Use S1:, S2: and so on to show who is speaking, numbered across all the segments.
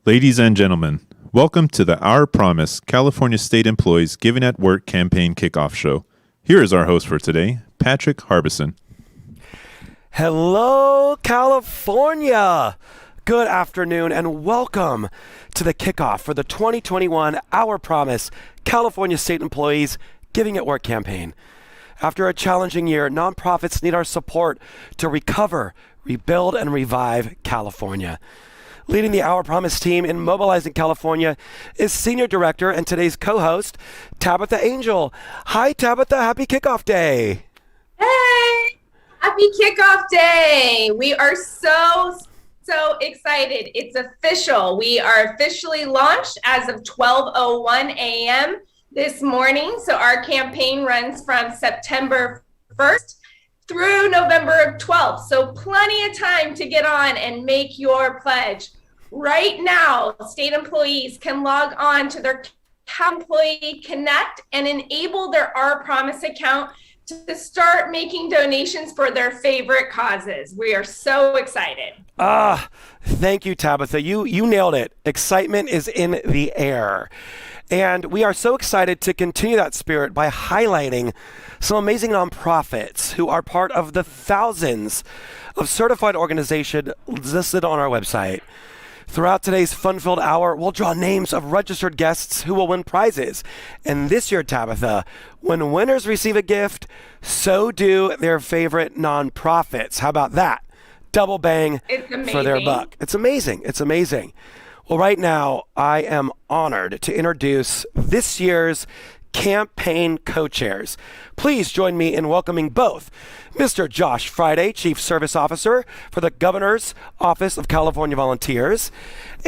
S1: Ladies and gentlemen, welcome to the Our Promise California State Employees Giving at Work campaign kickoff show. Here is our host for today, Patrick Harbison.
S2: Hello, California! Good afternoon and welcome to the kickoff for the 2021 Our Promise California State Employees Giving at Work campaign. After a challenging year, nonprofits need our support to recover, rebuild, and revive California. Leading the Our Promise team in mobilizing California is Senior Director and today's co-host, Tabitha Angel. Hi, Tabitha. Happy kickoff day.
S3: Hey, happy kickoff day. We are so excited. It's official. We are officially launched as of 12:01 a.m. this morning. So our campaign runs from September 1st through November 12th. So plenty of time to get on and make your pledge. Right now, state employees can log on to their Cal Employee Connect and enable their Our Promise account to start making donations for their favorite causes. We are so excited.
S2: Thank you, Tabitha. You nailed it. Excitement is in the air. And we are so excited to continue that spirit by highlighting some amazing nonprofits who are part of the thousands of certified organizations listed on our website. Throughout today's fun-filled hour, we'll draw names of registered guests who will win prizes. And this year, Tabitha, when winners receive a gift, so do their favorite nonprofits. How about that? Double bang for their buck. It's amazing. It's amazing. Well, right now, I am honored to introduce this year's campaign co-chairs. Please join me in welcoming both Mr. Josh Friday, Chief Service Officer for the Governor's Office of California Volunteers,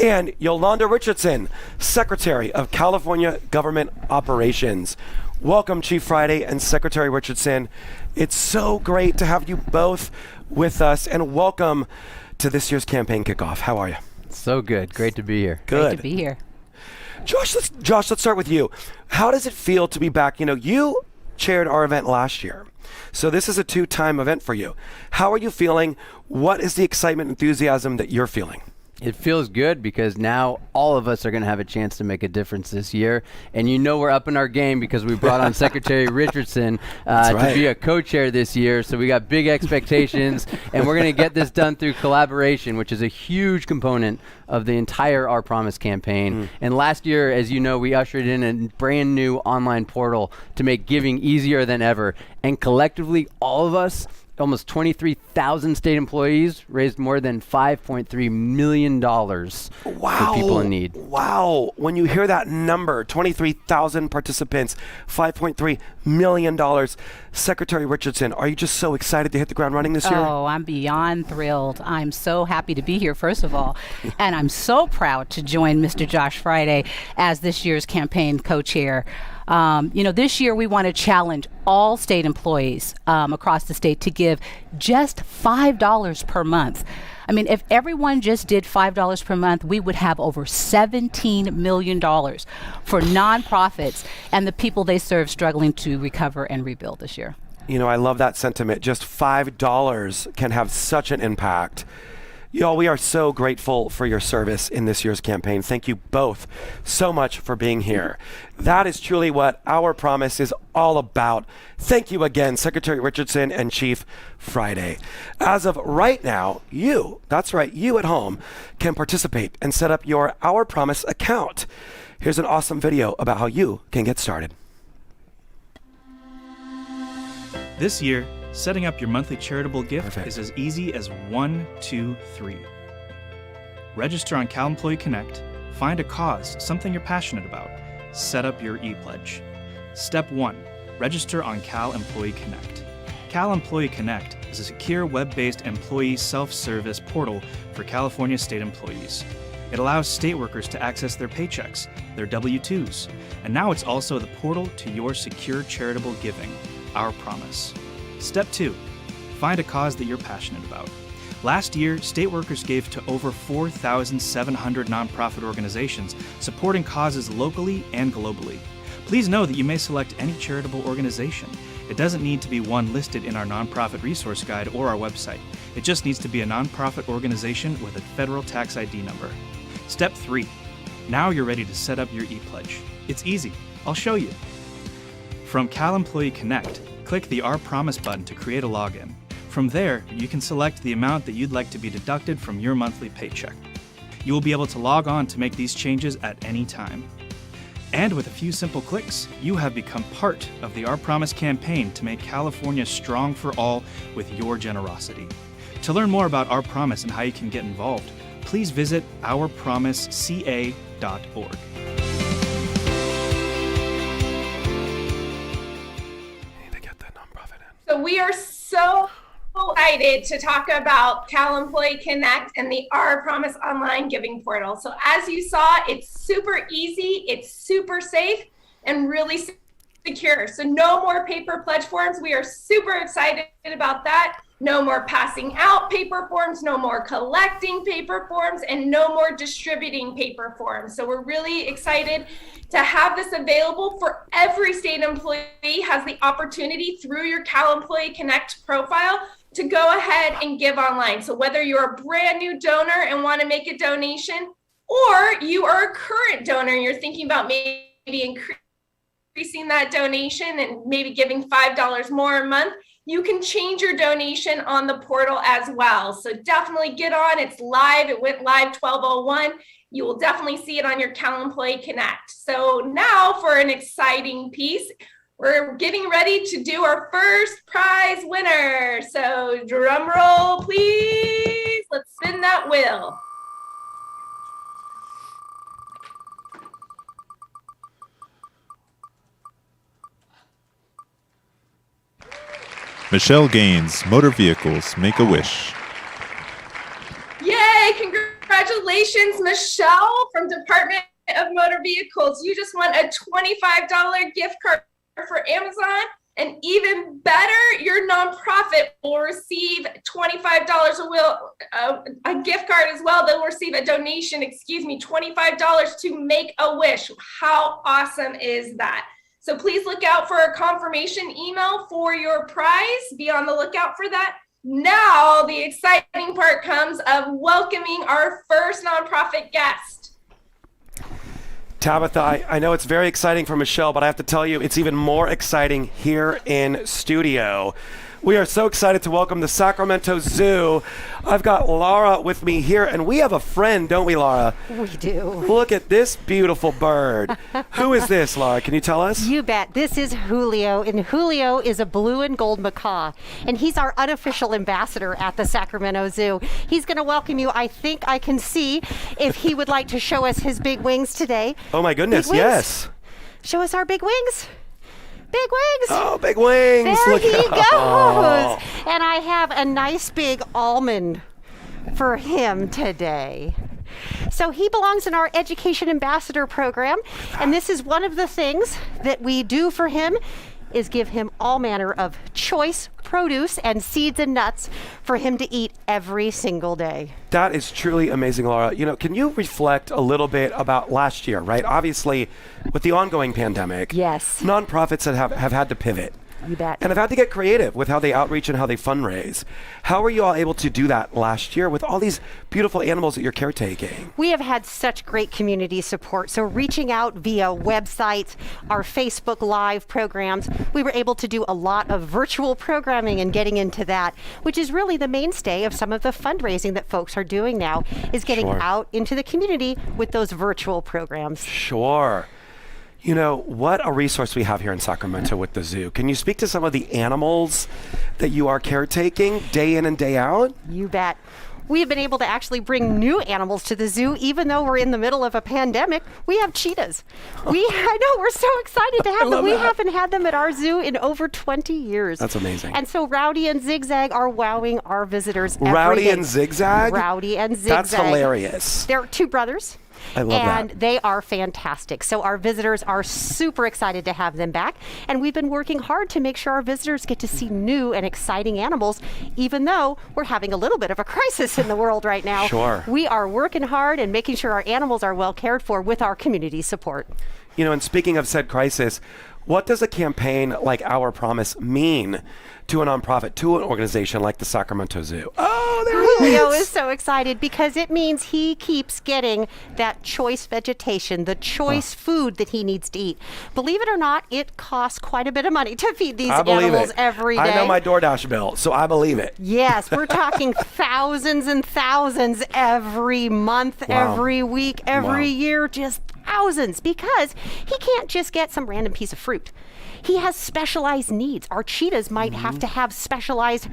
S2: and Yolanda Richardson, Secretary of California Government Operations. Welcome, Chief Friday and Secretary Richardson. It's so great to have you both with us, and welcome to this year's campaign kickoff. How are you?
S4: So good. Great to be here.
S2: Good.
S5: Great to be here.
S2: Josh, let's start with you. How does it feel to be back? You know, you chaired our event last year, so this is a two-time event for you. How are you feeling? What is the excitement, enthusiasm that you're feeling?
S4: It feels good because now all of us are going to have a chance to make a difference this year. And you know we're up in our game because we brought on Secretary Richardson to be a co-chair this year. So we got big expectations, and we're going to get this done through collaboration, which is a huge component of the entire Our Promise campaign. And last year, as you know, we ushered in a brand new online portal to make giving easier than ever. And collectively, all of us, almost 23,000 state employees, raised more than $5.3 million for people in need.
S2: Wow. When you hear that number, 23,000 participants, $5.3 million. Secretary Richardson, are you just so excited to hit the ground running this year?
S5: Oh, I'm beyond thrilled. I'm so happy to be here, first of all. And I'm so proud to join Mr. Josh Friday as this year's campaign co-chair. This year we want to challenge all state employees across the state to give just $5 per month. I mean, if everyone just did $5 per month, we would have over $17 million for nonprofits and the people they serve struggling to recover and rebuild this year.
S2: You know, I love that sentiment. Just $5 can have such an impact. Y'all, we are so grateful for your service in this year's campaign. Thank you both so much for being here. That is truly what Our Promise is all about. Thank you again, Secretary Richardson and Chief Friday. As of right now, that's right, you at home can participate and set up your Our Promise account. Here's an awesome video about how you can get started.
S6: This year, setting up your monthly charitable gift is as easy as 1, 2, 3. Register on Cal Employee Connect, find a cause, something you're passionate about, set up your e-pledge. Step 1, register on Cal Employee Connect. Cal Employee Connect is a secure web-based employee self-service portal for California state employees. It allows state workers to access their paychecks, their W-2s, and now it's also the portal to your secure charitable giving, Our Promise. Step 2, find a cause that you're passionate about. Last year, state workers gave to over 4,700 nonprofit organizations supporting causes locally and globally. Please know that you may select any charitable organization. It doesn't need to be one listed in our nonprofit resource guide or our website. It just needs to be a nonprofit organization with a federal tax ID number. Step 3. Now you're ready to set up your ePledge. It's easy. I'll show you. From Cal Employee Connect, click the Our Promise button to create a login. From there, you can select the amount that you'd like to be deducted from your monthly paycheck. You will be able to log on to make these changes at any time. And with a few simple clicks, you have become part of the Our Promise campaign to make California strong for all with your generosity. To learn more about Our Promise and how you can get involved, please visit ourpromiseca.org.
S3: So we are so excited to talk about Cal Employee Connect and the Our Promise online giving portal. So as you saw, it's super easy, it's super safe, and really secure. So no more paper pledge forms. We are super excited about that. No more passing out paper forms, no more collecting paper forms, and no more distributing paper forms. So we're really excited to have this available for every state employee has the opportunity through your Cal Employee Connect profile to go ahead and give online. So whether you're a brand new donor and want to make a donation, or you are a current donor and you're thinking about maybe increasing that donation and maybe giving $5 more a month, you can change your donation on the portal as well. So definitely get on. It's live. It went live 12:01. You will definitely see it on your Cal Employee Connect. So now for an exciting piece, we're getting ready to do our first prize winner. So drum roll, please. Let's spin that wheel.
S1: Michelle Gaines, Motor Vehicles, Make-A-Wish.
S3: Yay, congratulations, Michelle from Department of Motor Vehicles. You just won a $25 gift card for Amazon. And even better, your nonprofit will receive $25 a gift card as well. They'll receive a donation, $25 to Make-A-Wish. How awesome is that? So please look out for a confirmation email for your prize. Be on the lookout for that. Now, the exciting part comes of welcoming our first nonprofit guest.
S2: Tabitha, I know it's very exciting for Michelle, but I have to tell you, it's even more exciting here in studio. We are so excited to welcome the Sacramento Zoo. I've got Laura with me here, and we have a friend, don't we, Laura?
S7: We do.
S2: Look at this beautiful bird. Who is this, Laura? Can you tell us?
S7: You bet. This is Julio, and Julio is a blue and gold macaw, and he's our unofficial ambassador at the Sacramento Zoo. He's going to welcome you. I think I can see if he would like to show us his big wings today.
S2: Oh, my goodness, yes.
S7: Show us our big wings. Big wings.
S2: Oh, big wings.
S7: There
S2: Look
S7: he goes.
S2: Oh.
S7: And I have a nice big almond for him today. So he belongs in our Education Ambassador program. And this is one of the things that we do for him is give him all manner of choice produce and seeds and nuts for him to eat every single day.
S2: That is truly amazing, Laura. You know, can you reflect a little bit about last year, right? Obviously, with the ongoing pandemic,
S7: yes,
S2: nonprofits have had to pivot.
S7: You bet.
S2: And have had to get creative with how they outreach and how they fundraise. How were you all able to do that last year with all these beautiful animals that you're caretaking?
S7: We have had such great community support. So reaching out via websites, our Facebook Live programs, we were able to do a lot of virtual programming and getting into that, which is really the mainstay of some of the fundraising that folks are doing now, is getting out into the community with those virtual programs.
S2: Sure. You know, what a resource we have here in Sacramento with the zoo. Can you speak to some of the animals that you are caretaking day in and day out?
S7: You bet. We have been able to actually bring new animals to the zoo, even though we're in the middle of a pandemic. We have cheetahs. I know, we're so excited to have them. We haven't had them at our zoo in over 20 years.
S2: That's amazing.
S7: And so Rowdy and Zigzag are wowing our visitors every
S2: Rowdy
S7: day.
S2: and Zigzag?
S7: Rowdy and Zigzag.
S2: That's hilarious.
S7: They're two brothers.
S2: I love that.
S7: And they are fantastic. So our visitors are super excited to have them back. And we've been working hard to make sure our visitors get to see new and exciting animals, even though we're having a little bit of a crisis in the world right now.
S2: Sure.
S7: We are working hard and making sure our animals are well cared for with our community support.
S2: You know, and speaking of said crisis, what does a campaign like Our Promise mean to a nonprofit, to an organization like the Sacramento Zoo? Oh!
S7: Julio is so excited because it means he keeps getting that choice vegetation, the choice food that he needs to eat. Believe it or not, it costs quite a bit of money to feed these animals every day.
S2: I know my DoorDash bill, so I believe it.
S7: Yes, we're talking thousands and thousands every month, every week, every year, just thousands, because he can't just get some random piece of fruit. He has specialized needs. Our cheetahs might have to have specialized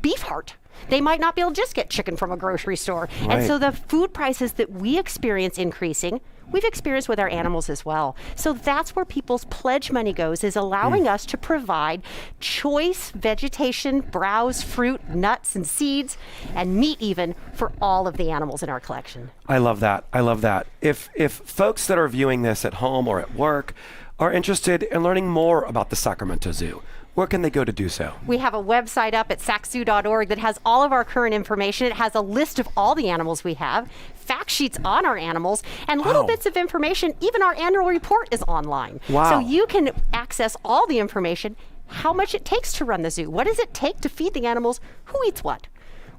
S7: beef heart. They might not be able to just get chicken from a grocery store.
S2: Right.
S7: And so the food prices that we experience increasing, we've experienced with our animals as well. So that's where people's pledge money goes, is allowing us to provide choice vegetation, browse, fruit, nuts, and seeds, and meat even, for all of the animals in our collection.
S2: I love that. I love that. If folks that are viewing this at home or at work are interested in learning more about the Sacramento Zoo, where can they go to do so?
S7: We have a website up at saczoo.org that has all of our current information. It has a list of all the animals we have, fact sheets on our animals, and little bits of information. Even our annual report is online.
S2: Wow.
S7: So you can access all the information, how much it takes to run the zoo, what does it take to feed the animals, who eats what.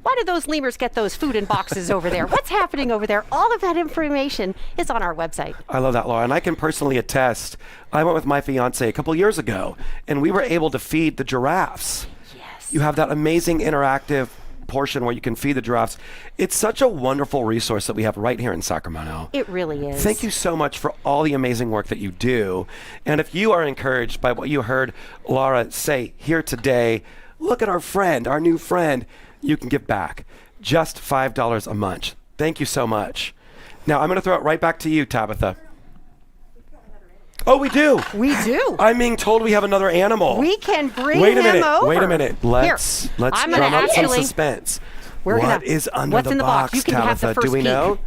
S7: Why do those lemurs get those food in boxes over there? What's happening over there? All of that information is on our website.
S2: I love that, Laura. And I can personally attest, I went with my fiance a couple years ago, and we were able to feed the giraffes.
S7: Yes.
S2: You have that amazing interactive portion where you can feed the giraffes. It's such a wonderful resource that we have right here in Sacramento.
S7: It really is.
S2: Thank you so much for all the amazing work that you do. And if you are encouraged by what you heard Laura say here today, look at our friend, our new friend. You can give back just $5 a month. Thank you so much. Now I'm going to throw it right back to you, Tabitha. Oh, we do.
S7: We do.
S2: I'm being told we have another animal.
S7: We can bring
S2: Wait a
S7: him
S2: minute.
S7: over.
S2: Wait a minute. Let's
S7: I'm gonna
S2: drum up some
S7: actually-
S2: suspense.
S7: We're
S2: What
S7: gonna-
S2: is under
S7: what's
S2: the
S7: in the box? You can have
S2: Tabitha?
S7: the
S2: Do
S7: first
S2: we
S7: peek.
S2: know?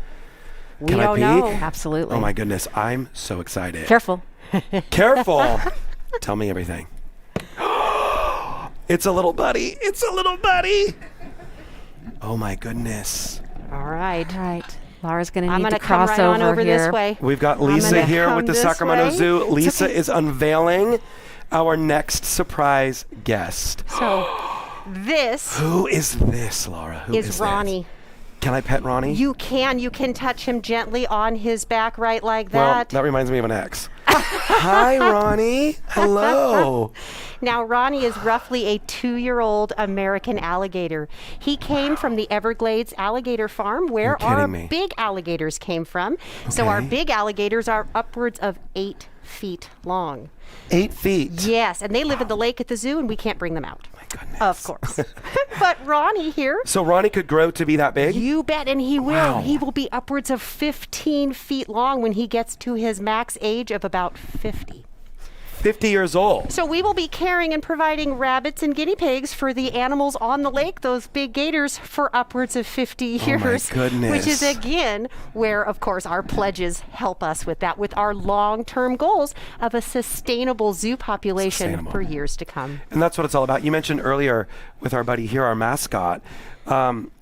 S7: We
S2: Can I
S7: don't
S2: peek?
S7: know.
S5: Absolutely.
S2: Oh my goodness, I'm so excited.
S5: Careful.
S2: Careful. Tell me everything. It's a little buddy. It's a little buddy. Oh my goodness.
S7: All right.
S5: All right. Laura's going to
S7: I'm
S5: need
S7: going
S5: to
S7: to come
S5: cross
S7: right on over
S5: here.
S7: this way.
S2: We've got
S7: I'm
S2: Lisa
S7: gonna
S2: here
S7: come
S2: with the
S7: this
S2: Sacramento
S7: way.
S2: Zoo.
S7: It's
S2: Lisa
S7: okay.
S2: is unveiling our next surprise guest.
S7: So this
S2: Who is this, Laura? Who
S7: is
S2: this?
S7: Ronnie.
S2: Can I pet Ronnie?
S7: You can touch him gently on his back right like
S2: Well,
S7: that.
S2: that reminds me of an ex. Hi, Ronnie. Hello.
S7: Now, Ronnie is roughly a 2-year-old American alligator. He came from the Everglades Alligator Farm, where
S2: You're
S7: our
S2: kidding me.
S7: big alligators came from. So our
S2: Okay.
S7: big alligators are upwards of 8 feet long.
S2: 8 feet.
S7: Yes, and they live in the lake at the zoo, and we can't bring them out.
S2: My goodness.
S7: Of course. But Ronnie here,
S2: So Ronnie could grow to be that big?
S7: you bet, and he will.
S2: Wow.
S7: He will be upwards of 15 feet long when he gets to his max age of about 50.
S2: 50 years old.
S7: So we will be caring and providing rabbits and guinea pigs for the animals on the lake, those big gators, for upwards of 50 years.
S2: goodness.
S7: Which is, again, where, of course, our pledges help us with that, with our long-term goals of a sustainable zoo population
S2: Sustainable.
S7: for years to come.
S2: And that's what it's all about. You mentioned earlier with our buddy here, our mascot,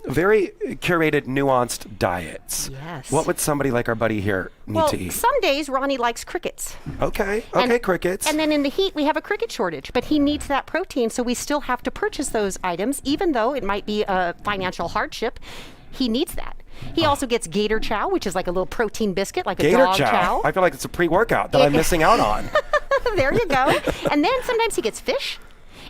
S2: very curated, nuanced diets.
S7: Yes.
S2: What would somebody like our buddy here need
S7: Well,
S2: to eat?
S7: some days Ronnie likes crickets.
S2: Okay,
S7: And-
S2: crickets.
S7: And then in the heat, we have a cricket shortage, but he needs that protein, so we still have to purchase those items, even though it might be a financial hardship. He needs that. He also gets gator chow, which is like a little protein biscuit, like a
S2: Gator
S7: dog chow.
S2: I feel like it's a pre-workout that I'm missing out on.
S7: There you go. And then sometimes he gets fish,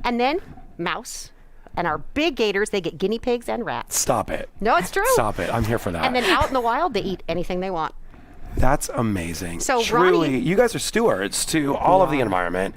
S7: and then mouse. And our big gators, they get guinea pigs and rats.
S2: Stop it.
S7: No, it's true.
S2: Stop it. I'm here for that.
S7: And then out in the wild, they eat anything they want.
S2: That's amazing.
S7: So,
S2: truly,
S7: Ronnie-
S2: you guys are stewards to all of the environment.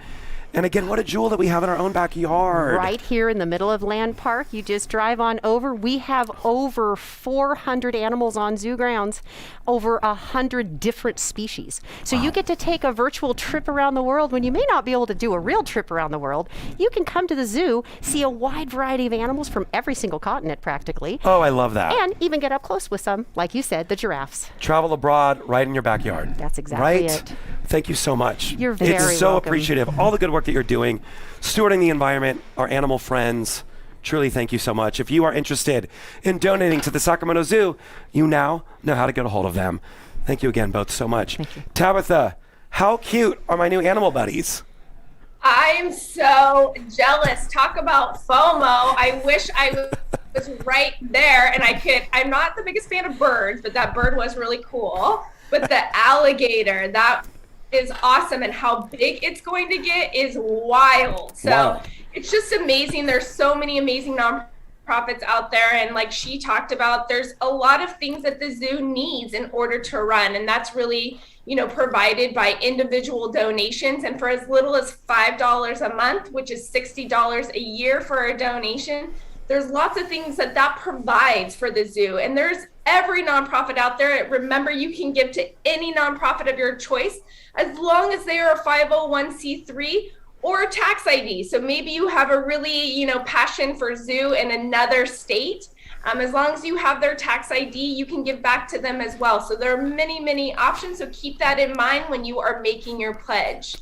S2: And again, what a jewel that we have in our own backyard.
S7: Right here in the middle of Land Park, you just drive on over. We have over 400 animals on zoo grounds, over 100 different species. So you get to take a virtual trip around the world when you may not be able to do a real trip around the world. You can come to the zoo, see a wide variety of animals from every single continent practically,
S2: Oh, I love that.
S7: and even get up close with some, like you said, the giraffes.
S2: Travel abroad right in your backyard.
S7: That's exactly
S2: right?
S7: it.
S2: Thank you so much.
S7: You're
S2: It's
S7: very
S2: so
S7: welcome.
S2: appreciative. All the good work that you're doing, stewarding the environment, our animal friends. Truly, thank you so much. If you are interested in donating to the Sacramento Zoo, you now know how to get a hold of them. Thank you again both so much.
S5: Thank you.
S2: Tabitha, how cute are my new animal buddies?
S3: I'm so jealous. Talk about FOMO. I wish I was was right there, and I'm not the biggest fan of birds, but that bird was really cool. But the alligator, that is awesome, and how big it's going to get is wild. So It's just amazing. There's so many amazing nonprofits out there, and like she talked about, there's a lot of things that the zoo needs in order to run, and that's really provided by individual donations. And for as little as $5 a month, which is $60 a year for a donation, there's lots of things that provides for the zoo. And there's every nonprofit out there. Remember, you can give to any nonprofit of your choice as long as they are a 501c3 or a tax ID. So maybe you have a really, passion for zoo in another state. As long as you have their tax ID, you can give back to them as well. So there are many, many options. So keep that in mind when you are making your pledge.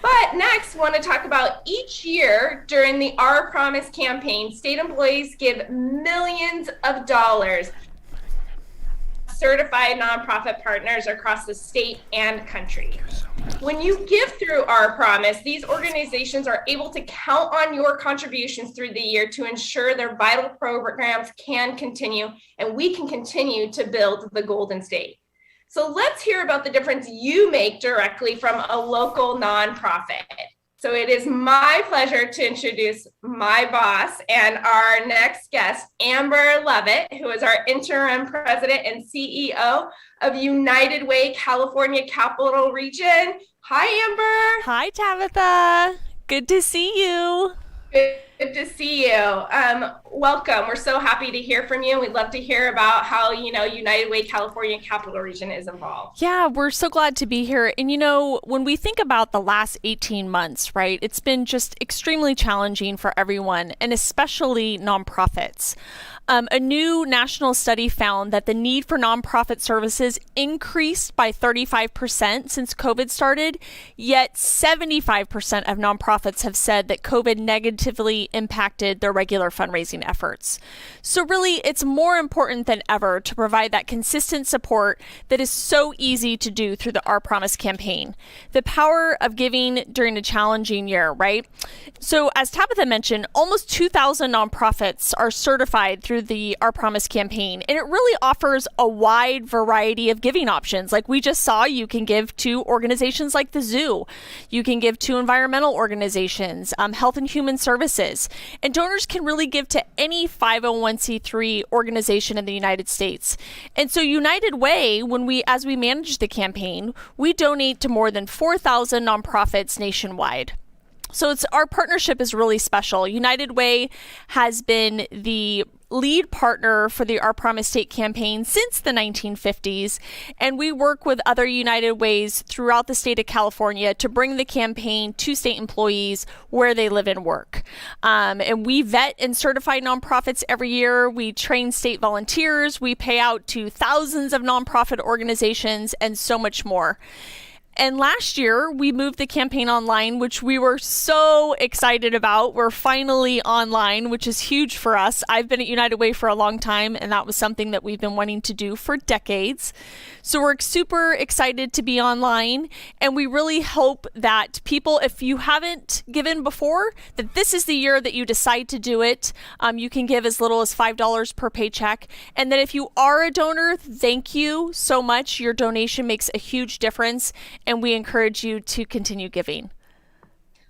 S3: But next, I want to talk about each year during the Our Promise campaign, state employees give millions of dollars to certified nonprofit partners across the state and country. When you give through Our Promise, these organizations are able to count on your contributions through the year to ensure their vital programs can continue, and we can continue to build the Golden State. So let's hear about the difference you make directly from a local nonprofit. So it is my pleasure to introduce my boss and our next guest, Amber Levitt, who is our interim president and CEO of United Way California Capital Region. Hi, Amber.
S8: Hi, Tabitha. Good to see you.
S3: Good to see you. Welcome. We're so happy to hear from you. We'd love to hear about how, United Way California Capital Region is involved.
S8: Yeah, we're so glad to be here. And, when we think about the last 18 months, right, it's been just extremely challenging for everyone, and especially nonprofits. A new national study found that the need for nonprofit services increased by 35% since COVID started, yet 75% of nonprofits have said that COVID negatively impacted their regular fundraising efforts. So really, it's more important than ever to provide that consistent support that is so easy to do through the Our Promise campaign. The power of giving during a challenging year, right? So as Tabitha mentioned, almost 2,000 nonprofits are certified through the Our Promise campaign, and it really offers a wide variety of giving options. Like we just saw, you can give to organizations like the zoo, you can give to environmental organizations, health and human services, and donors can really give to any 501c3 organization in the United States. And so United Way, as we manage the campaign, we donate to more than 4,000 nonprofits nationwide. So our partnership is really special. United Way has been the lead partner for the Our Promise State campaign since the 1950s, and we work with other United Ways throughout the state of California to bring the campaign to state employees where they live and work. And we vet and certify nonprofits every year. We train state volunteers. We pay out to thousands of nonprofit organizations and so much more. And last year, we moved the campaign online, which we were so excited about. We're finally online, which is huge for us. I've been at United Way for a long time, and that was something that we've been wanting to do for decades. So we're super excited to be online, and we really hope that people, if you haven't given before, that this is the year that you decide to do it. You can give as little as $5 per paycheck. And that if you are a donor, thank you so much. Your donation makes a huge difference, and we encourage you to continue giving.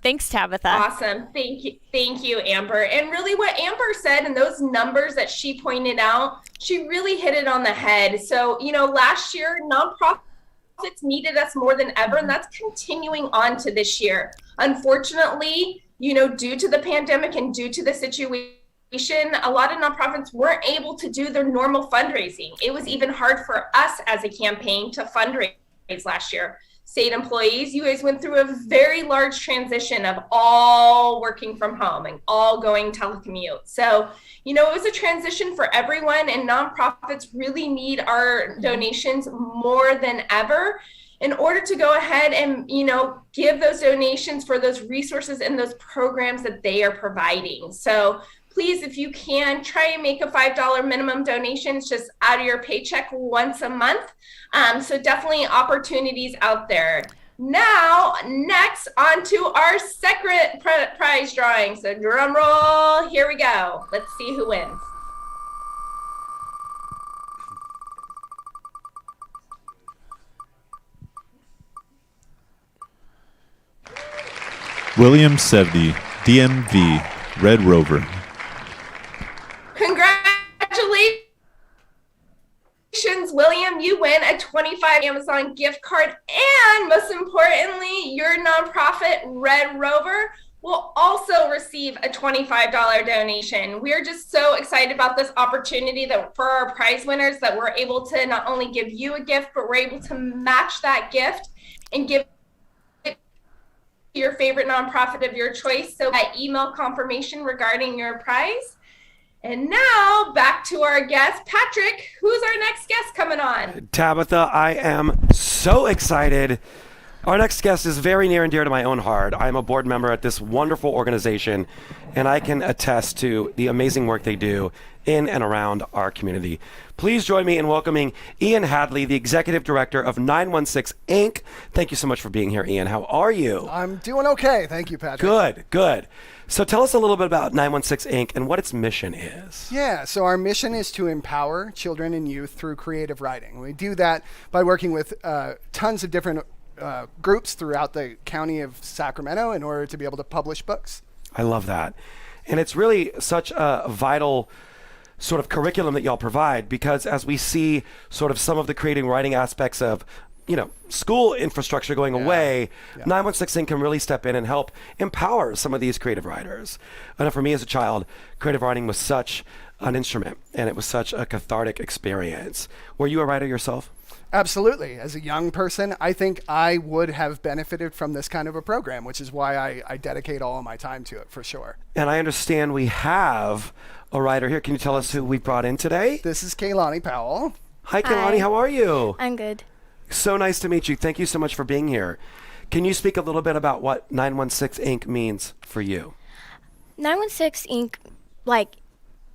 S8: Thanks, Tabitha.
S3: Awesome. Thank you, Amber. And really what Amber said and those numbers that she pointed out, she really hit it on the head. So, last year, nonprofits needed us more than ever, and that's continuing on to this year. Unfortunately, due to the pandemic and due to the situation, a lot of nonprofits weren't able to do their normal fundraising. It was even hard for us as a campaign to fundraise last year. State employees, you guys went through a very large transition of all working from home and all going telecommute. So, it was a transition for everyone, and nonprofits really need our donations more than ever in order to go ahead and, give those donations for those resources and those programs that they are providing. So please, if you can, try and make a $5 minimum donation. It's just out of your paycheck once a month. So definitely opportunities out there. Now, next on to our second prize drawing. So drum roll, here we go. Let's see who wins.
S1: William Sevdy, DMV, Red Rover.
S3: Congratulations, William. You win a $25 Amazon gift card. And most importantly, your nonprofit, Red Rover, will also receive a $25 donation. We're just so excited about this opportunity that for our prize winners that we're able to not only give you a gift, but we're able to match that gift and give it to your favorite nonprofit of your choice. So that email confirmation regarding your prize. And now back to our guest, Patrick. Who's our next guest coming on?
S2: Tabitha, I am so excited. Our next guest is very near and dear to my own heart. I'm a board member at this wonderful organization, and I can attest to the amazing work they do in and around our community. Please join me in welcoming Ian Hadley, the Executive Director of 916 Inc. Thank you so much for being here, Ian. How are you?
S9: I'm doing okay. Thank you, Patrick.
S2: Good, good. So tell us a little bit about 916 Inc. and what its mission is.
S9: Yeah, so our mission is to empower children and youth through creative writing. We do that by working with tons of different groups throughout the county of Sacramento in order to be able to publish books.
S2: I love that. And it's really such a vital sort of curriculum that y'all provide, because as we see sort of some of the creative writing aspects of, you know, school infrastructure going away, 916 Inc. can really step in and help empower some of these creative writers. I know for me as a child, creative writing was such an instrument, and it was such a cathartic experience. Were you a writer yourself?
S9: Absolutely. As a young person, I think I would have benefited from this kind of a program, which is why I dedicate all of my time to it, for sure.
S2: And I understand we have a writer here. Can you tell us who we brought in today?
S9: This is Kaylani Powell.
S2: Hi, Kaylani. How are you?
S10: I'm good.
S2: So nice to meet you. Thank you so much for being here. Can you speak a little bit about what 916 Inc. means for you?
S10: 916 Inc., like,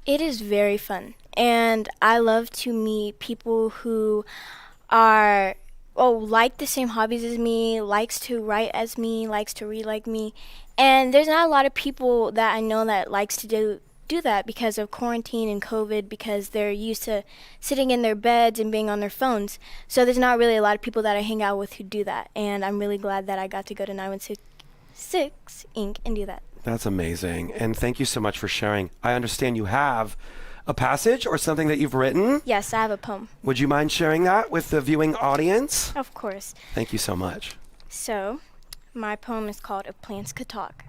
S10: it is very fun. And I love to meet people who are, like the same hobbies as me, likes to write as me, likes to read like me. And there's not a lot of people that I know that likes to do that because of quarantine and COVID, because they're used to sitting in their beds and being on their phones. So there's not really a lot of people that I hang out with who do that. And I'm really glad that I got to go to 916 Inc. and do that.
S2: That's amazing. And thank you so much for sharing. I understand you have a passage or something that you've written.
S10: Yes, I have a poem.
S2: Would you mind sharing that with the viewing audience?
S10: Of course.
S2: Thank you so much.
S10: So, my poem is called If Plants Could Talk.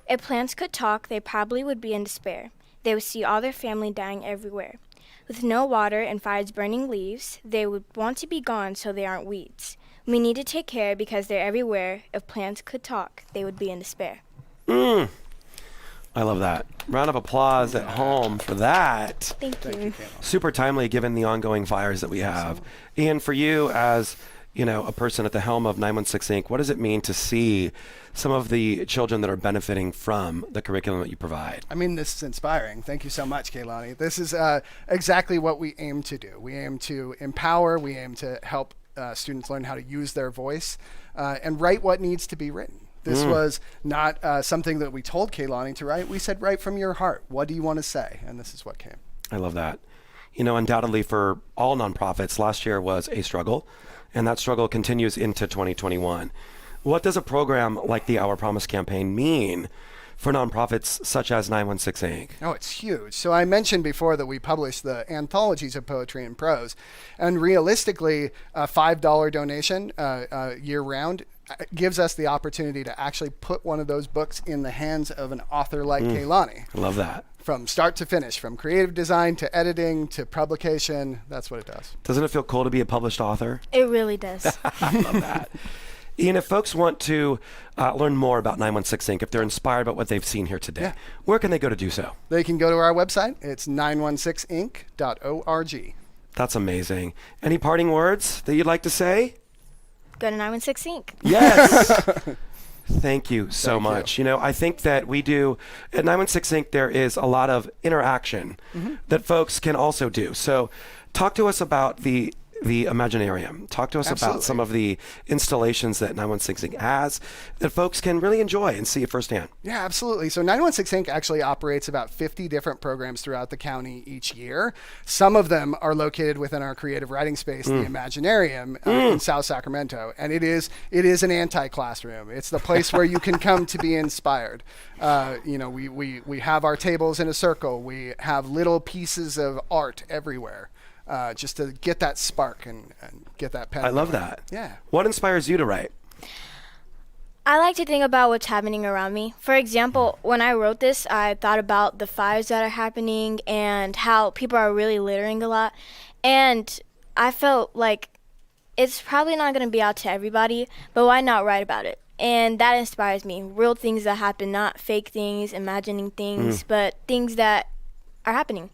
S10: If plants could talk, they probably would be in despair. They would see all their family dying everywhere. With no water and fires burning leaves, they would want to be gone so they aren't weeds. We need to take care because they're everywhere. If plants could talk, they would be in despair.
S2: I love that. Round of applause at home for that.
S10: Thank you.
S2: Super timely given the ongoing fires that we have. Ian, for you as, you know, a person at the helm of 916 Inc., what does it mean to see some of the children that are benefiting from the curriculum that you provide?
S9: I mean, this is inspiring. Thank you so much, Kaylani. This is exactly what we aim to do. We aim to empower. We aim to help students learn how to use their voice and write what needs to be written. This was not something that we told Kaylani to write. We said, write from your heart. What do you want to say? And this is what came.
S2: I love that. You know, undoubtedly for all nonprofits, last year was a struggle, and that struggle continues into 2021. What does a program like the Our Promise campaign mean for nonprofits such as 916 Inc.?
S9: Oh, it's huge. So I mentioned before that we publish the anthologies of poetry and prose, and realistically, a $5 donation year-round gives us the opportunity to actually put one of those books in the hands of an author like Kaylani.
S2: I love that.
S9: From start to finish, from creative design to editing to publication, that's what it does.
S2: Doesn't it feel cool to be a published author?
S10: It really does.
S2: I love that. Ian, if folks want to learn more about 916 Inc., if they're inspired by what they've seen here today, where can they go to do so?
S9: They can go to our website. It's 916inc.org.
S2: That's amazing. Any parting words that you'd like to say?
S10: Go to 916 Inc.
S2: Yes. Thank you so much. You know, I think that we do at 916 Inc. there is a lot of interaction that folks can also do. So talk to us about the the Imaginarium. Talk to us about some of the installations that 916 Inc. has that folks can really enjoy and see it firsthand.
S9: Yeah, absolutely. So 916 Inc. actually operates about 50 different programs throughout the county each year. Some of them are located within our creative writing space, the Imaginarium in South Sacramento. And it is an anti-classroom. It's the place where you can come to be inspired. We have our tables in a circle. We have little pieces of art everywhere. Just to get that spark and get that pen.
S2: I love that.
S9: Yeah.
S2: What inspires you to write?
S10: I like to think about what's happening around me. For example, when I wrote this, I thought about the fires that are happening and how people are really littering a lot. And I felt like it's probably not going to be out to everybody, but why not write about it? And that inspires me. Real things that happen, not fake things, imagining things, but things that are happening.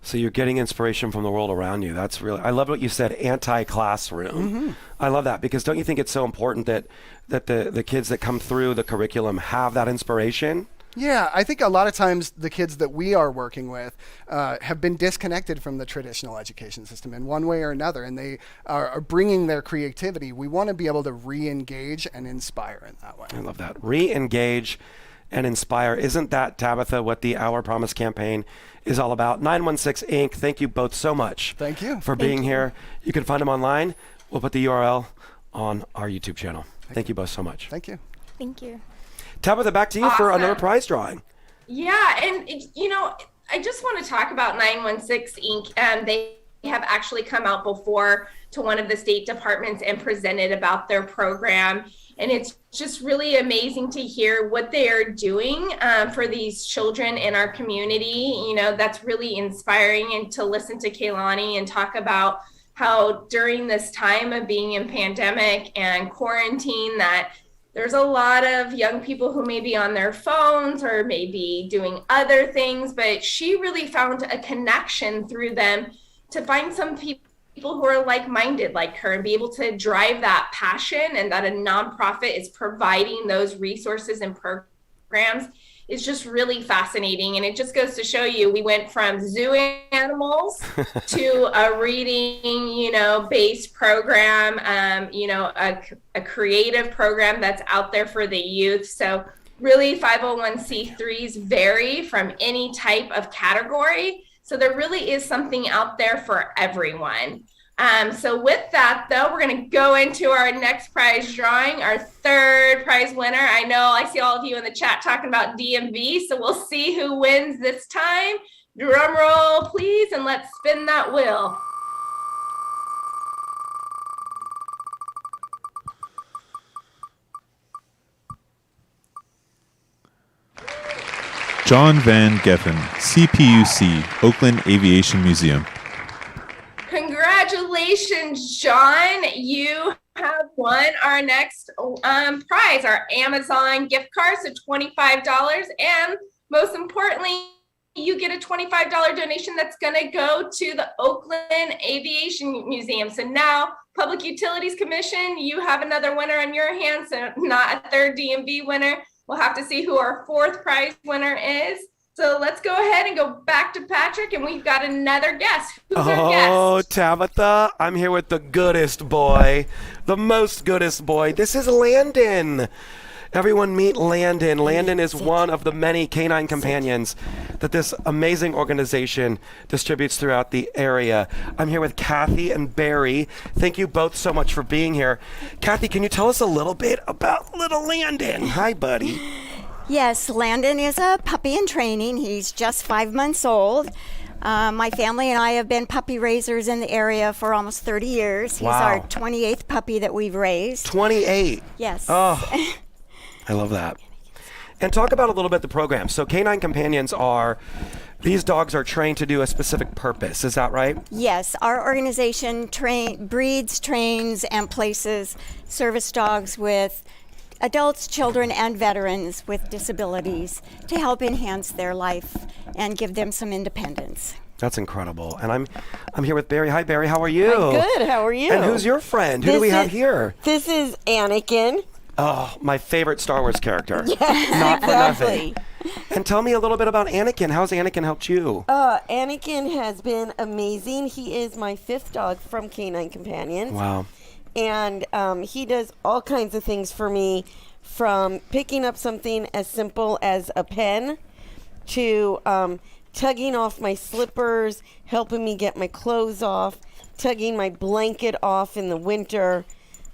S2: So you're getting inspiration from the world around you. That's really, I love what you said, anti-classroom. I love that, because don't you think it's so important that the kids that come through the curriculum have that inspiration?
S9: Yeah, I think a lot of times the kids that we are working with have been disconnected from the traditional education system in one way or another, and they are bringing their creativity. We want to be able to re-engage and inspire in that way.
S2: I love that. Re-engage and inspire. Isn't that, Tabitha, what the Our Promise campaign is all about? 916 Inc., thank you both so much.
S9: Thank you.
S2: For being here. You can find them online. We'll put the URL on our YouTube channel. Thank you both so much.
S9: Thank you.
S10: Thank you.
S2: Tabitha, back to you for another prize drawing.
S3: Yeah, and I just want to talk about 916 Inc. They have actually come out before to one of the state departments and presented about their program. And it's just really amazing to hear what they are doing for these children in our community. That's really inspiring, and to listen to Kaylani and talk about how during this time of being in pandemic and quarantine, that there's a lot of young people who may be on their phones or maybe doing other things, but she really found a connection through them to find some people who are like-minded like her and be able to drive that passion, and that a nonprofit is providing those resources and programs is just really fascinating. And it just goes to show you, we went from zoo animals to a reading, based program, a creative program that's out there for the youth. So really 501c3s vary from any type of category. So there really is something out there for everyone. So with that, though, we're going to go into our next prize drawing, our third prize winner. I know I see all of you in the chat talking about DMV, so we'll see who wins this time. Drum roll, please, and let's spin that wheel.
S1: John Van Geffen, CPUC, Oakland Aviation Museum.
S3: Congratulations, John. You have won our next prize, our Amazon gift card, so $25. And most importantly, you get a $25 donation that's going to go to the Oakland Aviation Museum. So now, Public Utilities Commission, you have another winner on your hands, so not a third DMV winner. We'll have to see who our fourth prize winner is. So let's go ahead and go back to Patrick, and we've got another guest. Who's our guest?
S2: Oh, Tabitha, I'm here with the goodest boy, the most goodest boy. This is Landon. Everyone meet Landon. Landon is one of the many canine companions that this amazing organization distributes throughout the area. I'm here with Kathy and Barry. Thank you both so much for being here. Kathy, can you tell us a little bit about little Landon? Hi, buddy.
S11: Yes, Landon is a puppy in training. He's just 5 months old. My family and I have been puppy raisers in the area for almost 30 years. He's our 28th puppy that we've raised.
S2: 28?
S11: Yes.
S2: Oh, I love that. And talk about a little bit the program. So Canine Companions these dogs are trained to do a specific purpose. Is that right?
S11: Yes. Our organization breeds, trains, and places service dogs with adults, children, and veterans with disabilities to help enhance their life and give them some independence.
S2: That's incredible. And I'm here with Barry. Hi, Barry. How are you?
S12: I'm good. How are you?
S2: And who's your friend? Who do we have here?
S12: This is Anakin.
S2: Oh, my favorite Star Wars character.
S12: Yeah,
S2: Not for nothing. And tell me a little bit about Anakin. How's Anakin helped you?
S12: Anakin has been amazing. He is my 5th dog from Canine Companions.
S2: Wow.
S12: And he does all kinds of things for me, from picking up something as simple as a pen to tugging off my slippers, helping me get my clothes off, tugging my blanket off in the winter.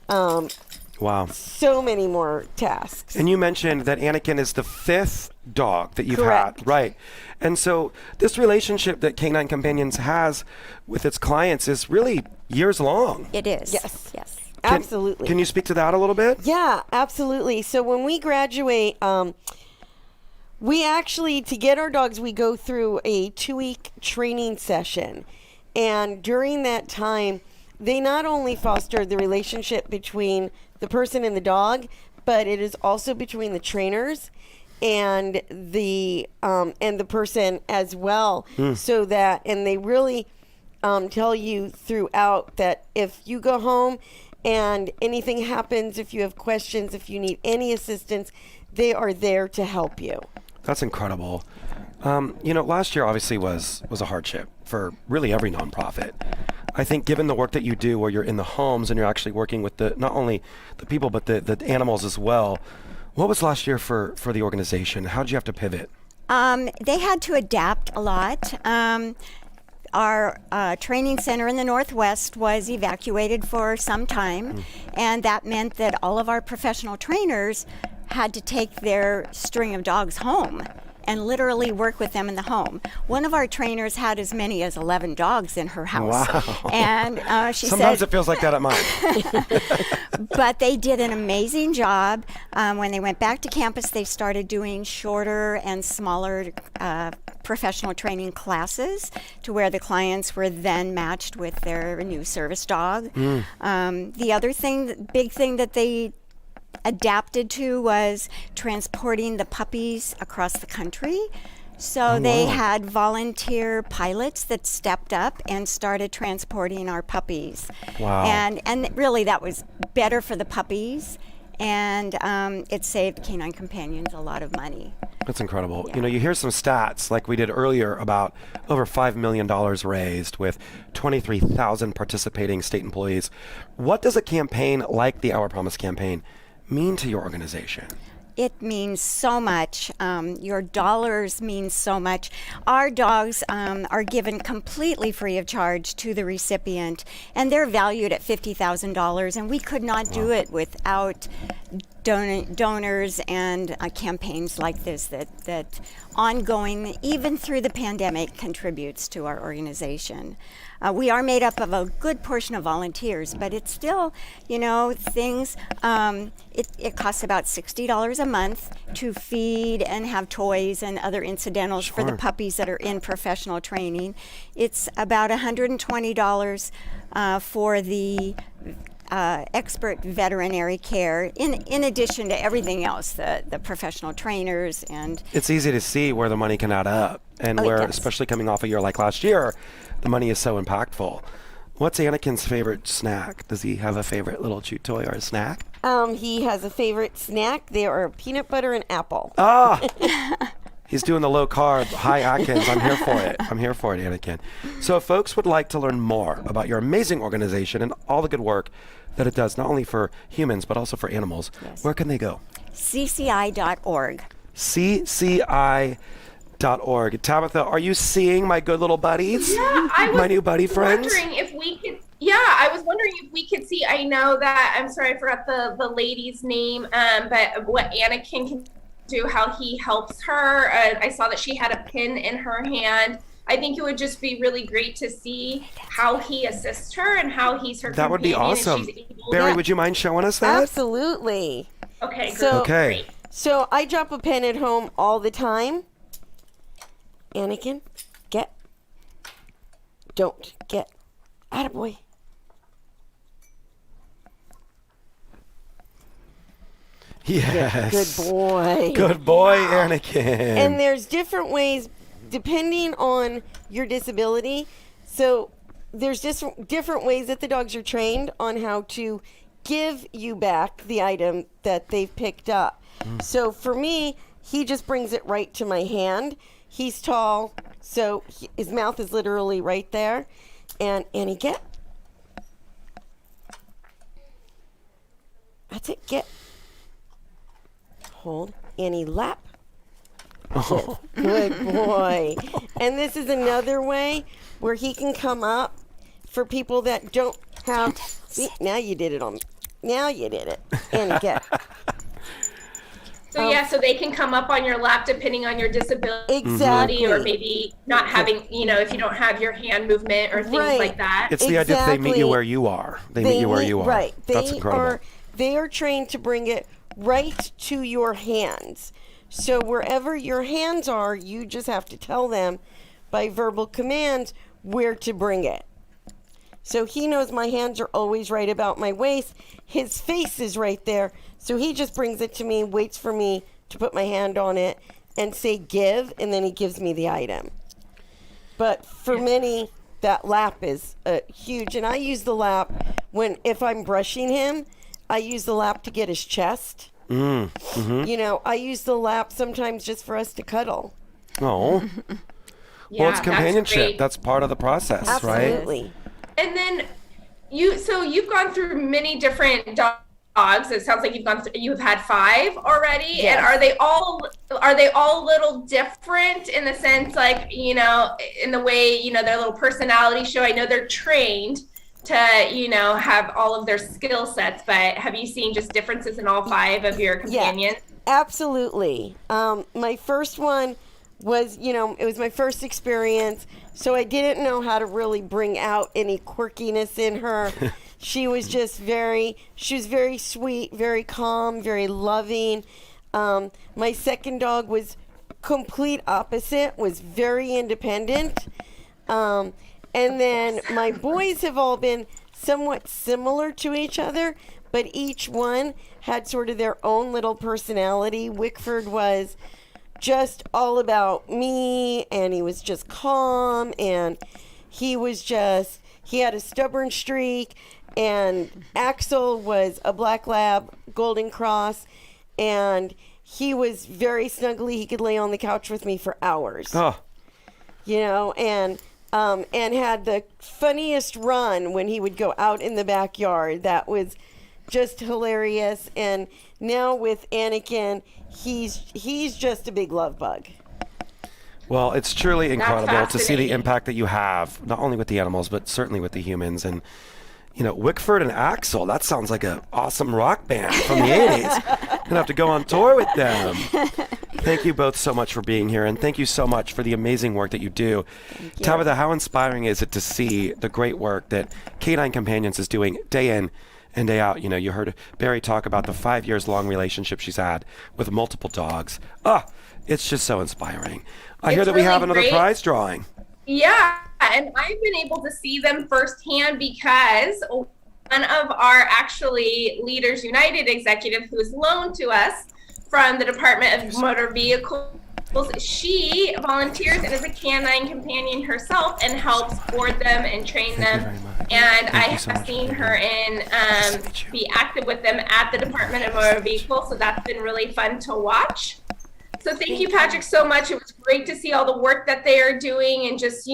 S2: Wow.
S12: So many more tasks.
S2: And you mentioned that Anakin is the 5th dog that you've
S12: Correct.
S2: had. Right. And so this relationship that Canine Companions has with its clients is really years long.
S11: It is.
S12: Yes.
S11: Yes.
S12: Absolutely.
S2: Can you speak to that a little bit?
S12: Yeah, absolutely. So when we graduate, we actually, to get our dogs, we go through a 2-week training session. And during that time, they not only foster the relationship between the person and the dog, but it is also between the trainers and the person as well. So that, and they really tell you throughout that if you go home and anything happens, if you have questions, if you need any assistance, they are there to help you.
S2: That's incredible. Last year obviously was a hardship for really every nonprofit. I think given the work that you do where you're in the homes and you're actually working with not only the people but the animals as well, what was last year for the organization? How did you have to pivot?
S11: They had to adapt a lot. Our training center in the Northwest was evacuated for some time, and that meant that all of our professional trainers had to take their string of dogs home and literally work with them in the home. One of our trainers had as many as 11 dogs in her house.
S2: Wow.
S11: And she
S2: Sometimes
S11: said,
S2: it feels like that at mine.
S11: but they did an amazing job. When they went back to campus, they started doing shorter and smaller professional training classes to where the clients were then matched with their new service dog. The other thing, big thing that they adapted to was transporting the puppies across the country. So they had volunteer pilots that stepped up and started transporting our puppies.
S2: Wow.
S11: And really that was better for the puppies, and it saved Canine Companions a lot of money.
S2: That's incredible.
S11: Yeah.
S2: You hear some stats like we did earlier about over $5 million raised with 23,000 participating state employees. What does a campaign like the Our Promise campaign mean to your organization?
S11: It means so much. Your dollars mean so much. Our dogs are given completely free of charge to the recipient, and they're valued at $50,000, and we could not do it without donors and campaigns like this that ongoing, even through the pandemic, contributes to our organization. We are made up of a good portion of volunteers, but it's still, things, it costs about $60 a month to feed and have toys and other incidentals for the puppies that are in professional training. It's about $120 for the expert veterinary care, in addition to everything else, the professional trainers. And
S2: it's easy to see where the money can add up, and where, especially coming off a year like last year, the money is so impactful. What's Anakin's favorite snack? Does he have a favorite little chew toy or a snack?
S12: He has a favorite snack. They are peanut butter and apple.
S2: He's doing the low carb, high Atkins. I'm here for it. I'm here for it, Anakin. So if folks would like to learn more about your amazing organization and all the good work that it does, not only for humans, but also for animals, where can they go?
S11: CCI.org.
S2: CCI.org. Tabitha, are you seeing my good little buddies?
S3: Yeah, I was
S2: my new buddy friends?
S3: wondering if we could. Yeah, I was wondering if we could see. I know that, I'm sorry, I forgot the lady's name, but what Anakin can do, how he helps her. I saw that she had a pin in her hand. I think it would just be really great to see how he assists her and how he's her
S2: That would be
S3: companion and
S2: awesome.
S3: she's able
S2: Barry,
S3: to-
S2: would you mind showing us that?
S12: Absolutely.
S3: Okay,
S12: So,
S2: Okay.
S12: So I drop a pen at home all the time. Anakin, get. Don't get. Attaboy.
S2: Yes.
S12: Good boy.
S2: Good boy, Anakin.
S12: And there's different ways depending on your disability. So there's just different ways that the dogs are trained on how to give you back the item that they've picked up. So for me, he just brings it right to my hand. He's tall, so his mouth is literally right there. And Annie, get. That's it, get. Hold. Annie, lap. Oh. Good boy. And this is another way where he can come up for people that don't have. See, now you did it on. Now you did it. And get.
S3: So so they can come up on your lap depending on your disability,
S12: exactly,
S3: or maybe not having, if you don't have your hand movement or things like that.
S2: It's the idea that they meet you where you are. They meet you where you are.
S12: Right.
S2: That's incredible.
S12: They are trained to bring it right to your hands. So wherever your hands are, you just have to tell them by verbal commands where to bring it. So he knows my hands are always right about my waist. His face is right there. So he just brings it to me, waits for me to put my hand on it and say give, and then he gives me the item. But for many, that lap is huge. And I use the lap if I'm brushing him, I use the lap to get his chest. I use the lap sometimes just for us to cuddle.
S2: Oh. Well, it's companionship. That's part of the process, right?
S12: Absolutely.
S3: And then you've gone through many different dogs. It sounds like you've had 5 already.
S12: Yes.
S3: And are they all a little different in the sense, like, in the way, their little personality show? I know they're trained to, have all of their skill sets, but have you seen just differences in all 5 of your companions?
S12: Yeah, absolutely. My first one was, it was my first experience, so I didn't know how to really bring out any quirkiness in her. She was very sweet, very calm, very loving. My second dog was complete opposite, was very independent. And then my boys have all been somewhat similar to each other, but each one had sort of their own little personality. Wickford was just all about me, and he was just calm, and he had a stubborn streak. And Axel was a black lab, golden cross, and he was very snuggly. He could lay on the couch with me for hours.
S2: Oh.
S12: And had the funniest run when he would go out in the backyard. That was just hilarious. And now with Anakin, he's just a big love bug.
S2: Well, it's truly incredible to see the impact that you have, not only with the animals, but certainly with the humans. And Wickford and Axel, that sounds like an awesome rock band from the 80s. I'm going to have to go on tour with them. Thank you both so much for being here, and thank you so much for the amazing work that you do. Tabitha, how inspiring is it to see the great work that Canine Companions is doing day in and day out? You heard Barry talk about the 5 years long relationship she's had with multiple dogs. It's just so inspiring. I hear that we have another prize drawing.
S3: Yeah, and I've been able to see them firsthand because one of our actually Leaders United executive, who is loaned to us from the Department of Motor Vehicles, she volunteers and is a canine companion herself and helps board them and train them. And I have seen her be active with them at the Department of Motor Vehicles, so that's been really fun to watch. So thank you, Patrick, so much. It was great to see all the work that they are doing, and just,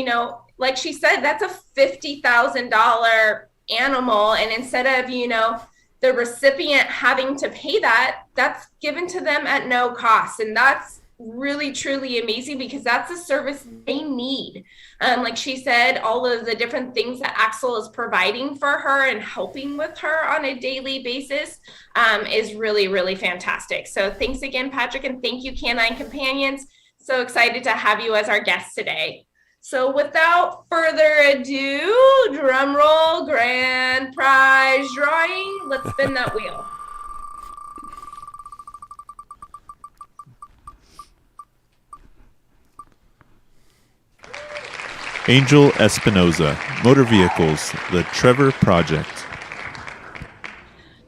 S3: like she said, that's a $50,000 animal, and instead of, the recipient having to pay that, that's given to them at no cost. And that's really, truly amazing, because that's a service they need. Like she said, all of the different things that Axel is providing for her and helping with her on a daily basis is really, really fantastic. So thanks again, Patrick, and thank you, Canine Companions. So excited to have you as our guest today. So without further ado, drum roll, grand prize drawing. Let's spin that wheel.
S1: Angel Espinoza, Motor Vehicles, the Trevor Project.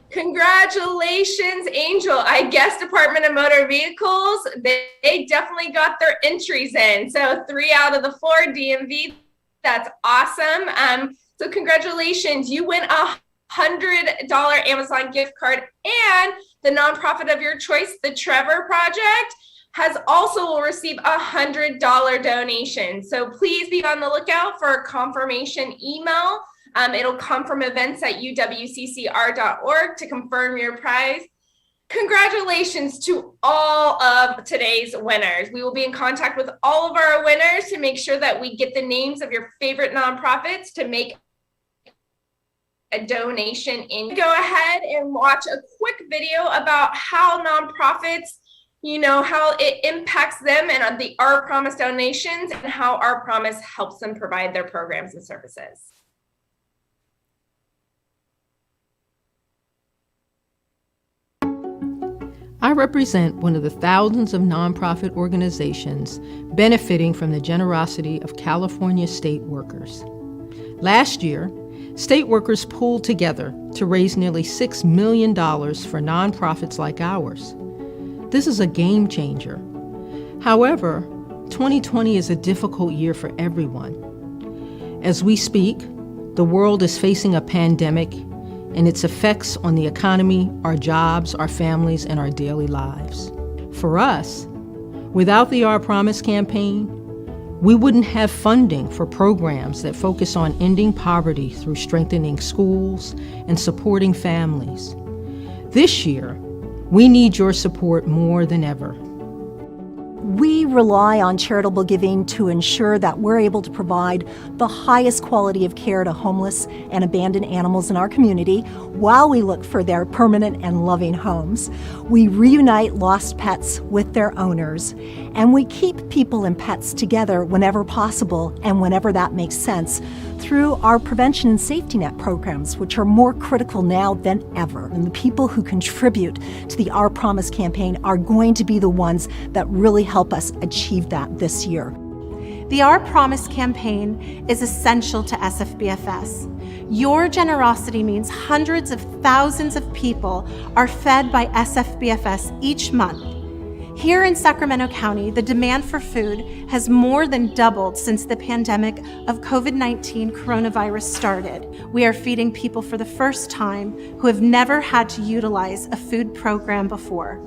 S3: Congratulations, Angel. I guess Department of Motor Vehicles, they definitely got their entries in. So 3 out of the 4 DMV. That's awesome. So congratulations. You win a $100 Amazon gift card and the nonprofit of your choice, the Trevor Project, has also will receive a $100 donation. So please be on the lookout for a confirmation email. It'll come from events@uwccr.org to confirm your prize. Congratulations to all of today's winners. We will be in contact with all of our winners to make sure that we get the names of your favorite nonprofits to make a donation in. Go ahead and watch a quick video about how nonprofits, how it impacts them and the Our Promise donations and how Our Promise helps them provide their programs and services.
S13: I represent one of the thousands of nonprofit organizations benefiting from the generosity of California state workers. Last year, state workers pooled together to raise nearly $6 million for nonprofits like ours. This is a game changer. However, 2020 is a difficult year for everyone. As we speak, the world is facing a pandemic and its effects on the economy, our jobs, our families, and our daily lives. For us, without the Our Promise campaign, we wouldn't have funding for programs that focus on ending poverty through strengthening schools and supporting families. This year, we need your support more than ever.
S14: We rely on charitable giving to ensure that we're able to provide the highest quality of care to homeless and abandoned animals in our community while we look for their permanent and loving homes. We reunite lost pets with their owners, and we keep people and pets together whenever possible and whenever that makes sense through our prevention and safety net programs, which are more critical now than ever. And the people who contribute to the Our Promise campaign are going to be the ones that really help us achieve that this year.
S15: The Our Promise campaign is essential to SFBFS. Your generosity means hundreds of thousands of people are fed by SFBFS each month. Here in Sacramento County, the demand for food has more than doubled since the pandemic of COVID-19 coronavirus started. We are feeding people for the first time who have never had to utilize a food program before.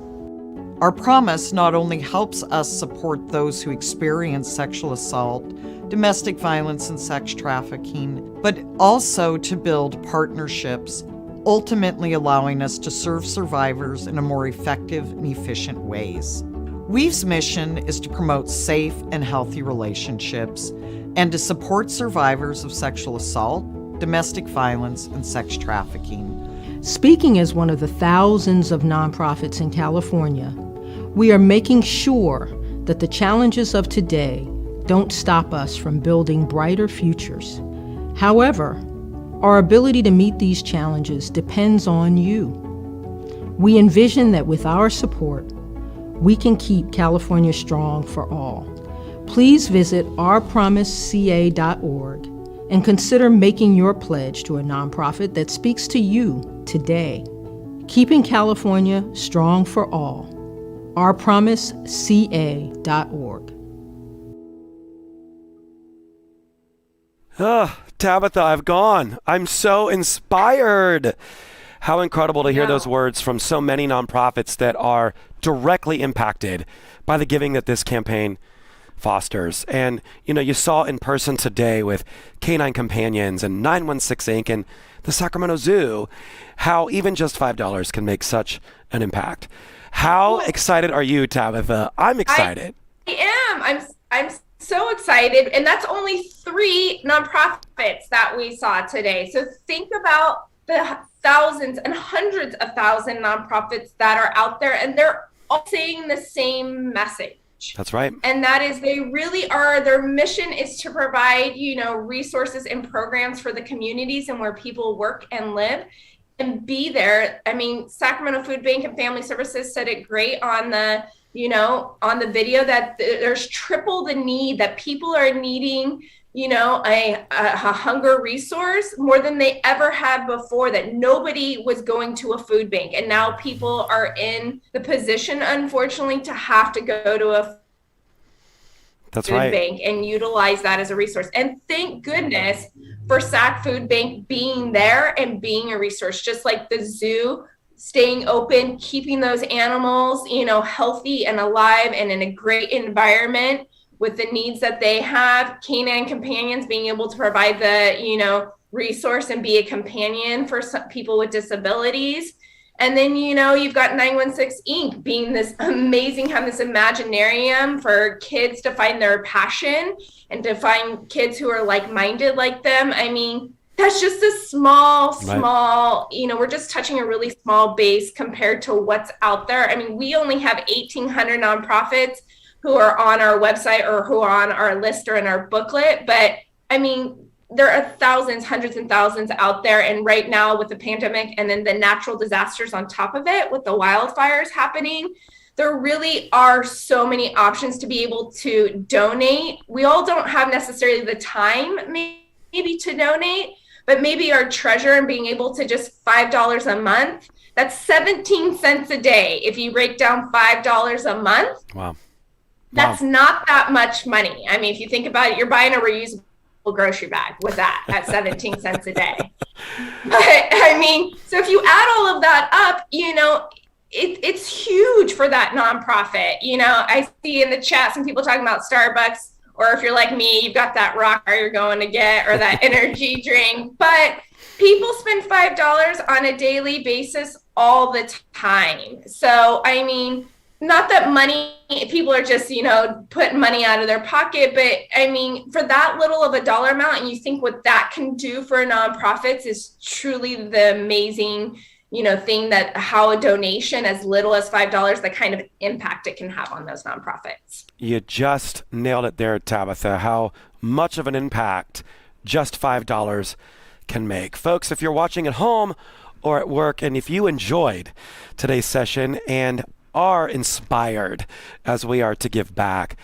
S16: Our Promise not only helps us support those who experience sexual assault, domestic violence, and sex trafficking, but also to build partnerships, ultimately allowing us to serve survivors in a more effective and efficient ways. Weave's mission is to promote safe and healthy relationships and to support survivors of sexual assault, domestic violence, and sex trafficking.
S13: Speaking as one of the thousands of nonprofits in California, we are making sure that the challenges of today don't stop us from building brighter futures. However, our ability to meet these challenges depends on you. We envision that with our support, we can keep California strong for all. Please visit ourpromiseca.org and consider making your pledge to a nonprofit that speaks to you today. Keeping California strong for all. ourpromiseca.org.
S2: Tabitha, I've gone. I'm so inspired. How incredible to hear those words from so many nonprofits that are directly impacted by the giving that this campaign fosters. And, you saw in person today with Canine Companions and 916 Inc. and the Sacramento Zoo, how even just $5 can make such an impact. How excited are you, Tabitha? I'm excited.
S3: I am. I'm so excited. And that's only 3 nonprofits that we saw today. So think about the thousands and hundreds of thousand nonprofits that are out there, and they're all saying the same message.
S2: That's right.
S3: And that is they really are, their mission is to provide, resources and programs for the communities and where people work and live and be there. I mean, Sacramento Food Bank and Family Services said it great on the, on the video that there's triple the need, that people are needing, a hunger resource more than they ever had before, that nobody was going to a food bank. And now people are in the position, unfortunately, to have to go to a food bank and utilize that as a resource. And thank goodness for Sac Food Bank being there and being a resource, just like the zoo staying open, keeping those animals, healthy and alive and in a great environment with the needs that they have. Canine companions being able to provide the, resource and be a companion for some people with disabilities. And then, you've got 916 Inc. being this amazing, have this Imaginarium for kids to find their passion and to find kids who are like-minded like them. I mean, that's just a small, we're just touching a really small base compared to what's out there. I mean, we only have 1,800 nonprofits who are on our website or who are on our list or in our booklet. But I mean, there are thousands, hundreds and thousands out there. And right now with the pandemic and then the natural disasters on top of it, with the wildfires happening, there really are so many options to be able to donate. We all don't have necessarily the time maybe to donate, but maybe our treasure and being able to just $5 a month, that's 17 cents a day. If you break down $5 a month,
S2: wow,
S3: that's not that much money. I mean, if you think about it, you're buying a reusable grocery bag with that at 17 cents a day. But I mean, so if you add all of that up, it's huge for that nonprofit. I see in the chat some people talking about Starbucks, or if you're like me, you've got that rocker you're going to get or that energy drink. But people spend $5 on a daily basis all the time. So, I mean, not that people are just, putting money out of their pocket, but I mean, for that little of a dollar amount, and you think what that can do for nonprofits is truly the amazing, thing that how a donation as little as $5, the kind of impact it can have on those nonprofits.
S2: You just nailed it there, Tabitha, how much of an impact just $5 can make. Folks, if you're watching at home or at work, and if you enjoyed today's session and are inspired as we are to give back,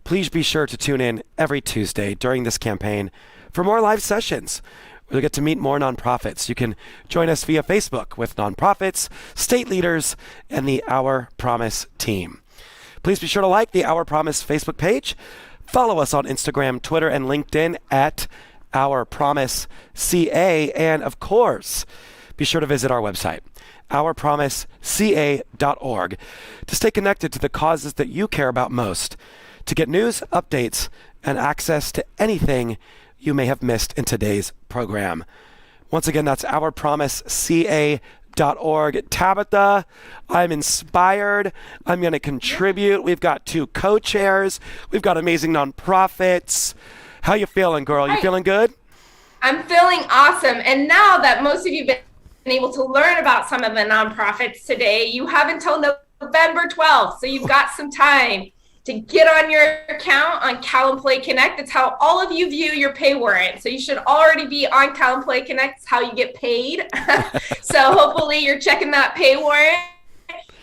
S2: please be sure to tune in every Tuesday during this campaign for more live sessions. We'll get to meet more nonprofits. You can join us via Facebook with nonprofits, state leaders, and the Our Promise team. Please be sure to like the Our Promise Facebook page. Follow us on Instagram, Twitter, and LinkedIn at Our Promise CA. And of course, be sure to visit our website, ourpromiseca.org, to stay connected to the causes that you care about most, to get news, updates, and access to anything you may have missed in today's program. Once again, that's ourpromiseca.org. Tabitha, I'm inspired. I'm going to contribute. We've got 2 co-chairs. We've got amazing nonprofits. How you feeling, girl? You feeling good?
S3: I'm feeling awesome. And now that most of you have been able to learn about some of the nonprofits today, you have until November 12th. So you've got some time to get on your account on Cal Employee Connect. It's how all of you view your pay warrant. So you should already be on Cal Employee Connect. It's how you get paid. So hopefully you're checking that pay warrant.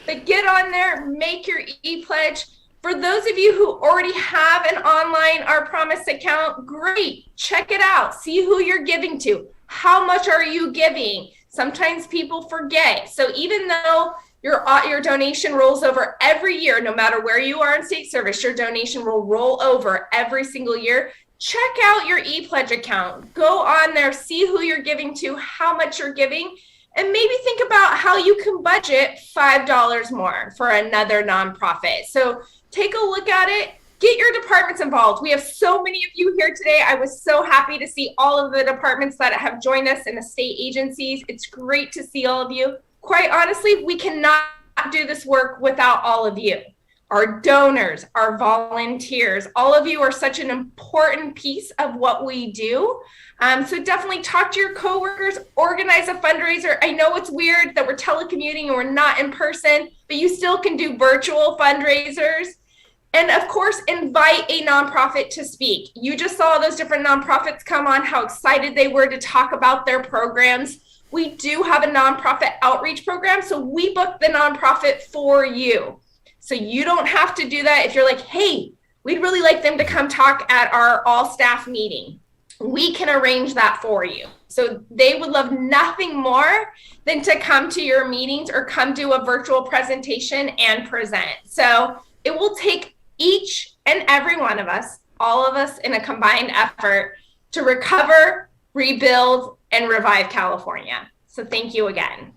S3: But get on there, make your e-pledge. For those of you who already have an online Our Promise account, great. Check it out. See who you're giving to. How much are you giving? Sometimes people forget. So even though your donation rolls over every year, no matter where you are in state service, your donation will roll over every single year. Check out your ePledge account. Go on there, see who you're giving to, how much you're giving, and maybe think about how you can budget $5 more for another nonprofit. So take a look at it. Get your departments involved. We have so many of you here today. I was so happy to see all of the departments that have joined us in the state agencies. It's great to see all of you. Quite honestly, we cannot do this work without all of you. Our donors, our volunteers, all of you are such an important piece of what we do. So definitely talk to your coworkers, organize a fundraiser. I know it's weird that we're telecommuting and we're not in person, but you still can do virtual fundraisers. And of course, invite a nonprofit to speak. You just saw those different nonprofits come on, how excited they were to talk about their programs. We do have a nonprofit outreach program, so we book the nonprofit for you. So you don't have to do that. If you're like, hey, we'd really like them to come talk at our all-staff meeting, we can arrange that for you. So they would love nothing more than to come to your meetings or come do a virtual presentation and present. So it will take each and every one of us, all of us in a combined effort to recover, rebuild, and revive California. So thank you again.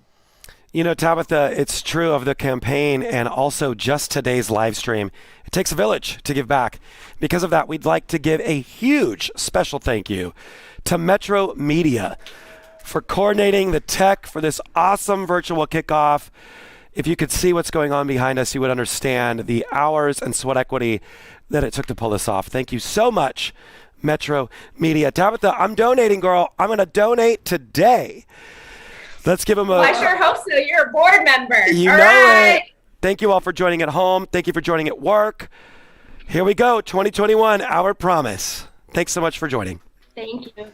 S2: You know, Tabitha, it's true of the campaign and also just today's live stream. It takes a village to give back. Because of that, we'd like to give a huge special thank you to Metro Media for coordinating the tech for this awesome virtual kickoff. If you could see what's going on behind us, you would understand the hours and sweat equity that it took to pull this off. Thank you so much, Metro Media. Tabitha, I'm donating, girl. I'm going to donate today. Let's give them a...
S3: I sure hope so. You're a board member.
S2: You
S3: all
S2: know
S3: right.
S2: it. Thank you all for joining at home. Thank you for joining at work. Here we go, 2021, Our Promise. Thanks so much for joining.
S3: Thank you.